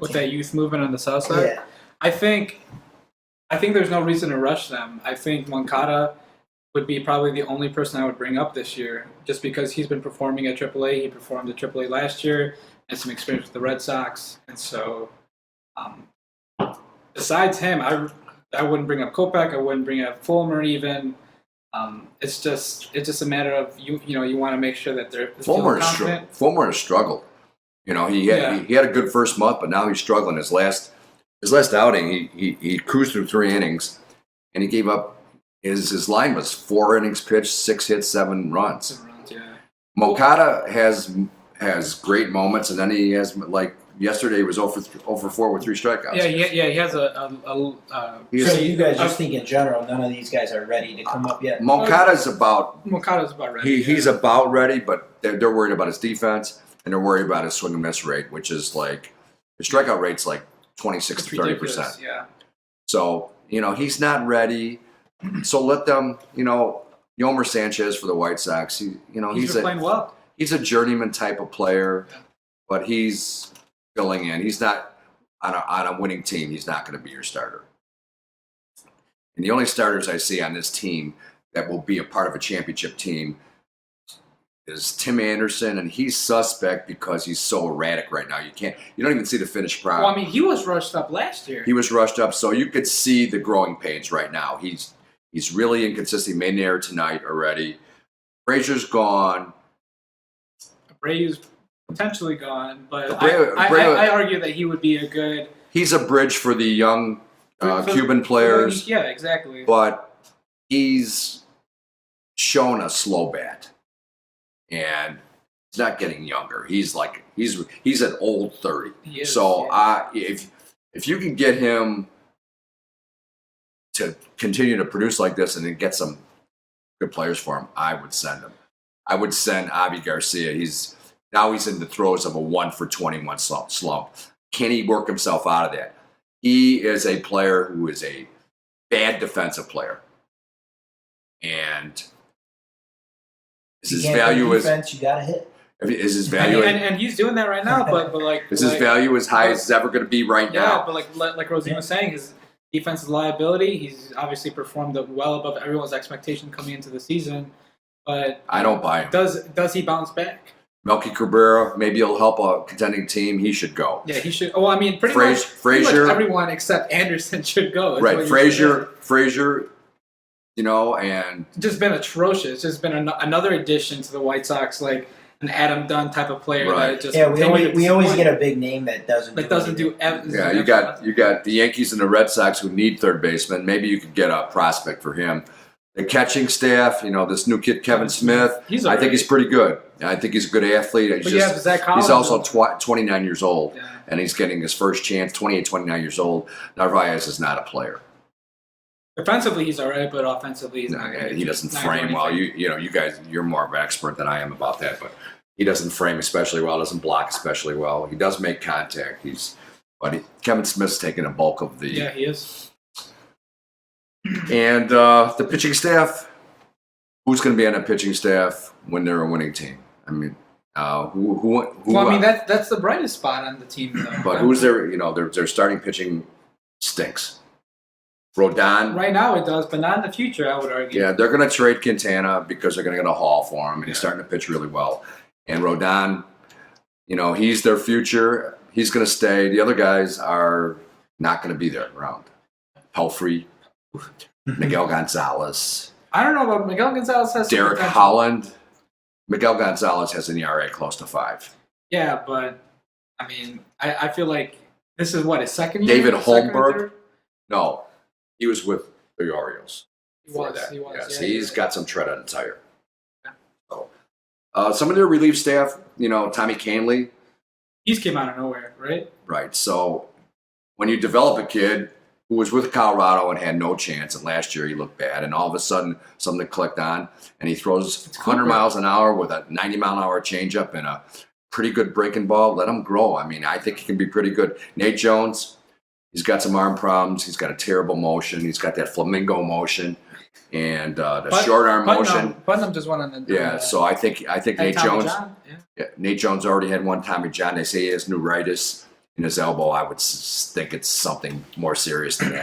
with that youth movement on the south side. Yeah. I think there's no reason to rush them. I think Moncada would be probably the only person I would bring up this year, just because he's been performing at AAA. He performed at AAA last year, had some experience with the Red Sox, and so besides him, I wouldn't bring up Kopech. I wouldn't bring up Fulmer even. It's just a matter of you want to make sure that they're Fulmer has struggled. He had a good first month, but now he's struggling. His last outing, he cruised through 3 innings, and he gave up. His line was 4 innings pitched, 6 hits, 7 runs. Yeah. Moncada has great moments, and then he has, like yesterday, he was 0 for 4 with 3 strikeouts. Yeah. He has So you guys just think in general, none of these guys are ready to come up yet? Moncada's about ready. He's about ready, but they're worried about his defense, and they're worried about his swing and miss rate, which is like his strikeout rate's like 26 to 30%. Yeah. So he's not ready. So let them. Yomer Sanchez for the White Sox. He's been playing well. He's a journeyman type of player, but he's filling in. He's not on a winning team. He's not going to be your starter. And the only starters I see on this team that will be a part of a championship team is Tim Anderson, and he's suspect because he's so erratic right now. You don't even see the finished product. Well, I mean, he was rushed up last year. He was rushed up, so you could see the growing pains right now. He's really inconsistent. He made an error tonight already. Frazier's gone. Abreu's potentially gone, but I argue that he would be a good. He's a bridge for the young Cuban players. Yeah, exactly. But he's shown a slow bat, and he's not getting younger. He's an old 30. He is, so yeah. if you can get him to continue to produce like this and then get some good players for him, I would send him. I would send Avi Garcia. He's in the throes of a 1 for 21 slump. Can he work himself out of that? He is a player who is a bad defensive player, and his value defense, you gotta hit. Is his value and he's doing that right now, but is his value as high as it's ever going to be right now? Yeah, but like Rosine was saying, his defensive liability. He's obviously performed well above everyone's expectation coming into the season, but I don't buy him. Does he bounce back? Melky Cabrera, maybe he'll help a contending team. He should go. Yeah, he should. Oh, I mean, pretty much everyone except Anderson should go. Right, Frazier, and just been atrocious. It's just been another addition to the White Sox, like an Adam Dunn type of player. Right. We always get a big name that doesn't do. Yeah, you got the Yankees and the Red Sox who need third baseman. Maybe you could get a prospect for him. The catching staff, this new kid Kevin Smith, I think he's pretty good. I think he's a good athlete. He's also 29 years old, and he's getting his first chance, 28, 29 years old. Narvaez is not a player. Defensively, he's all right, but offensively, he's not. He doesn't frame well. You guys, you're more of an expert than I am about that, but he doesn't frame especially well, doesn't block especially well. He does make contact. Kevin Smith's taking a bulk of the. Yeah, he is. And the pitching staff, who's going to be on that pitching staff when they're a winning team? I mean, who? Well, I mean, that's the brightest spot on the team, though. But who's their? Their starting pitching stinks. Rodon. Right now it does, but not in the future, I would argue. Yeah, they're going to trade Quintana because they're going to get a haul for him, and he's starting to pitch really well. And Rodon, he's their future. He's going to stay. The other guys are not going to be there around. Pelfrey. Miguel Gonzalez. I don't know about Miguel Gonzalez. Derek Holland. Miguel Gonzalez has an ERA close to 5. Yeah, but I mean, I feel like this is his second year. David Holmberg. No, he was with the Orioles. He was. He's got some tread on the tire. Yeah. So, some of their relief staff, Tommy Canley. He's came out of nowhere, right? Right. So when you develop a kid who was with Colorado and had no chance, and last year he looked bad, and all of a sudden something clicked on, and he throws 100 miles an hour with a 90-mile-an-hour changeup and a pretty good breaking ball. Let him grow. I mean, I think he can be pretty good. Nate Jones, he's got some arm problems. He's got a terrible motion. He's got that flamingo motion and short arm motion. Putnam just went on the yeah. So I think Nate Jones. Yeah, Nate Jones already had one Tommy John. They say he has neuritis. in his elbow, I would think it's something more serious than that.